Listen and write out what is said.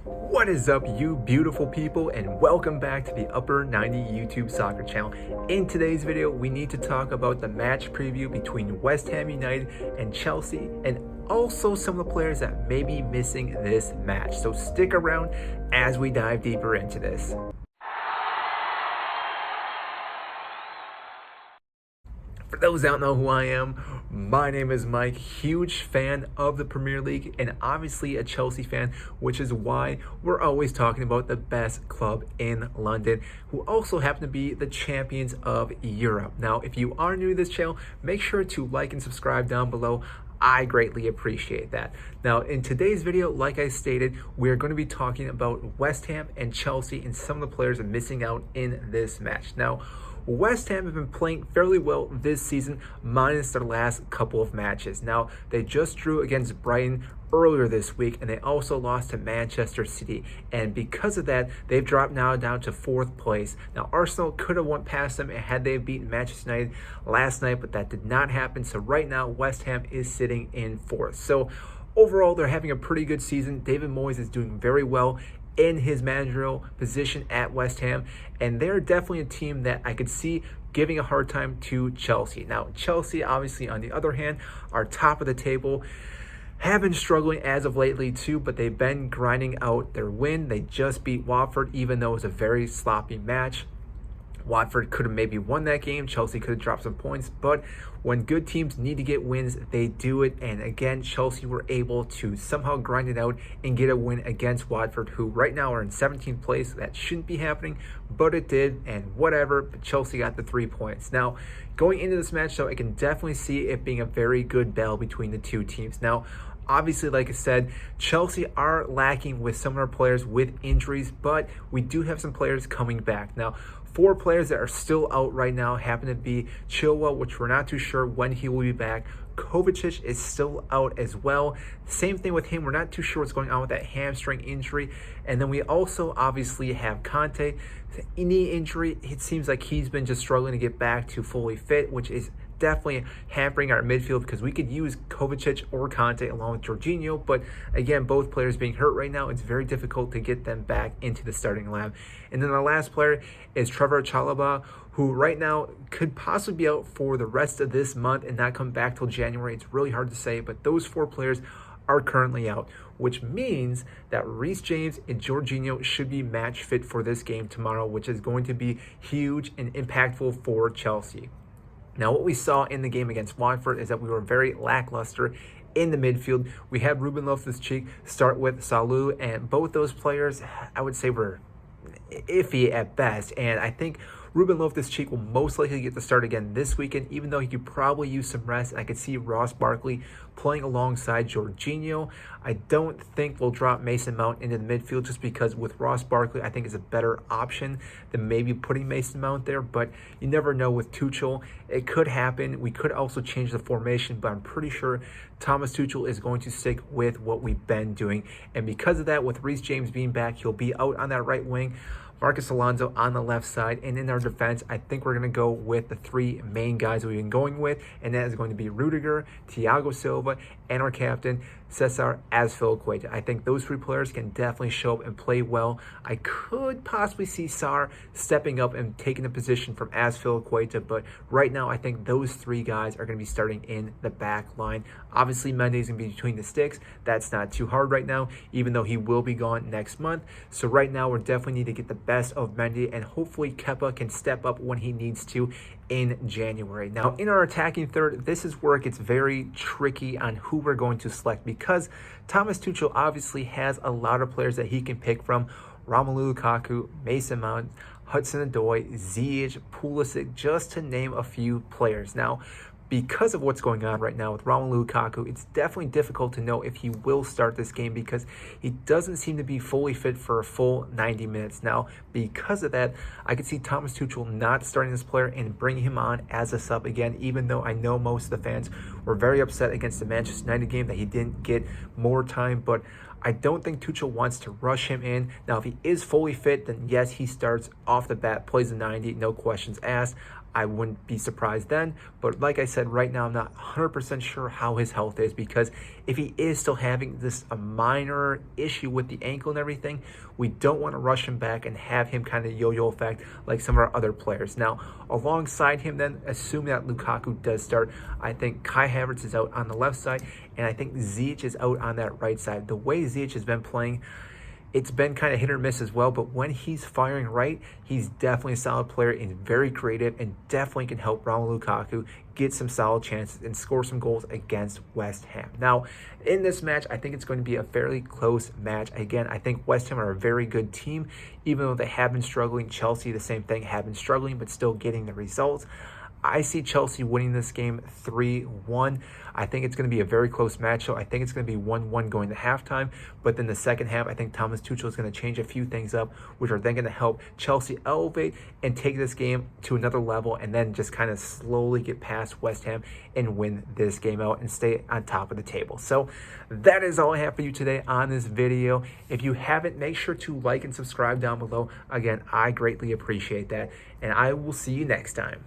What is up, you beautiful people, and welcome back to the Upper 90 YouTube soccer channel. In today's video, we need to talk about the match preview between West Ham United and Chelsea, and also some of the players that may be missing this match. So stick around as we dive deeper into this. For those that don't know who I am, my name is Mike, huge fan of the Premier League and obviously a Chelsea fan, which is why we're always talking about the best club in London, who also happen to be the champions of Europe. Now, if you are new to this channel, make sure to like and subscribe down below. I greatly appreciate that. Now, in today's video, like I stated, we're going to be talking about West Ham and Chelsea and some of the players are missing out in this match. Now, West Ham have been playing fairly well this season, minus their last couple of matches. Now, they just drew against Brighton earlier this week, and they also lost to Manchester City. And because of that, they've dropped now down to 4th place. Now, Arsenal could have went past them had they beaten Manchester United last night, but that did not happen. So right now, West Ham is sitting in 4th. So overall, they're having a pretty good season. David Moyes is doing very well in his managerial position at West Ham, and they're definitely a team that I could see giving a hard time to Chelsea. Now, Chelsea, obviously, on the other hand, are top of the table, have been struggling as of lately too, but they've been grinding out their win. They just beat Watford, even though it was a very sloppy match. Watford could have maybe won that game. Chelsea could have dropped some points, but when good teams need to get wins, they do it. And again, Chelsea were able to somehow grind it out and get a win against Watford, who right now are in 17th place. That shouldn't be happening, but it did, and whatever. But Chelsea got the 3 points. Now, going into this match, though, I can definitely see it being a very good battle between the two teams. Now, obviously, like I said, Chelsea are lacking with some of our players with injuries, but we do have some players coming back. Now, 4 players that are still out right now happen to be Chilwell, which we're not too sure when he will be back. Kovacic is still out as well. Same thing with him. We're not too sure what's going on with that hamstring injury. And then we also obviously have Kanté. Knee injury, it seems like he's been just struggling to get back to fully fit, which is definitely hampering our midfield because we could use Kovacic or Kanté along with Jorginho, but again, both players being hurt right now, it's very difficult to get them back into the starting lineup. And then the last player is Trevoh Chalobah, who right now could possibly be out for the rest of this month and not come back till January. It's really hard to say, but those 4 players are currently out, which means that Reece James and Jorginho should be match fit for this game tomorrow, which is going to be huge and impactful for Chelsea. Now, what we saw in the game against Watford is that we were very lackluster in the midfield. We had Ruben Loftus-Cheek start with Salou, and both those players, I would say, were iffy at best. And I think Ruben Loftus-Cheek will most likely get the start again this weekend, even though he could probably use some rest. And I could see Ross Barkley playing alongside Jorginho. I don't think we'll drop Mason Mount into the midfield just because with Ross Barkley, I think is a better option than maybe putting Mason Mount there. But you never know with Tuchel. It could happen. We could also change the formation, but I'm pretty sure Thomas Tuchel is going to stick with what we've been doing. And because of that, with Reece James being back, he'll be out on that right wing. Marcus Alonso on the left side, and in our defense, I think we're going to go with the 3 main guys we've been going with, and that is going to be Rudiger, Thiago Silva, and our captain, Cesar Azpilicueta. I think those 3 players can definitely show up and play well. I could possibly see Sarr stepping up and taking the position from Azpilicueta, but right now, I think those 3 guys are going to be starting in the back line. Obviously, Mendy is going to be between the sticks. That's not too hard right now, even though he will be gone next month. So right now, we definitely need to get the best of Mendy, and hopefully Kepa can step up when he needs to in January. Now, in our attacking third, this is where it gets very tricky on who we're going to select because Thomas Tuchel obviously has a lot of players that he can pick from. Romelu Lukaku, Mason Mount, Hudson-Odoi, Ziyech, Pulisic, just to name a few players. Now, because of what's going on right now with Romelu Lukaku, it's definitely difficult to know if he will start this game because he doesn't seem to be fully fit for a full 90 minutes. Now, because of that, I could see Thomas Tuchel not starting this player and bringing him on as a sub again, even though I know most of the fans were very upset against the Manchester United game that he didn't get more time, but I don't think Tuchel wants to rush him in. Now, if he is fully fit, then yes, he starts off the bat, plays the 90, no questions asked. I wouldn't be surprised then. But like I said, right now I'm not 100% sure how his health is, because if he is still having this a minor issue with the ankle and everything, we don't want to rush him back and have him kind of yo-yo effect like some of our other players. Now, alongside him then, assuming that Lukaku does start, I think Kai Havertz is out on the left side, and I think Ziyech is out on that right side. The way Ziyech has been playing, it's been kind of hit or miss as well, but when he's firing right, he's definitely a solid player and very creative, and definitely can help Romelu Lukaku get some solid chances and score some goals against West Ham. Now, in this match, I think it's going to be a fairly close match. Again, I think West Ham are a very good team, even though they have been struggling. Chelsea, the same thing, have been struggling, but still getting the results. I see Chelsea winning this game 3-1. I think it's going to be a very close match. So I think it's going to be 1-1 going to halftime. But then the second half, I think Thomas Tuchel is going to change a few things up, which are then going to help Chelsea elevate and take this game to another level, and then just kind of slowly get past West Ham and win this game out and stay on top of the table. So that is all I have for you today on this video. If you haven't, make sure to like and subscribe down below. Again, I greatly appreciate that. And I will see you next time.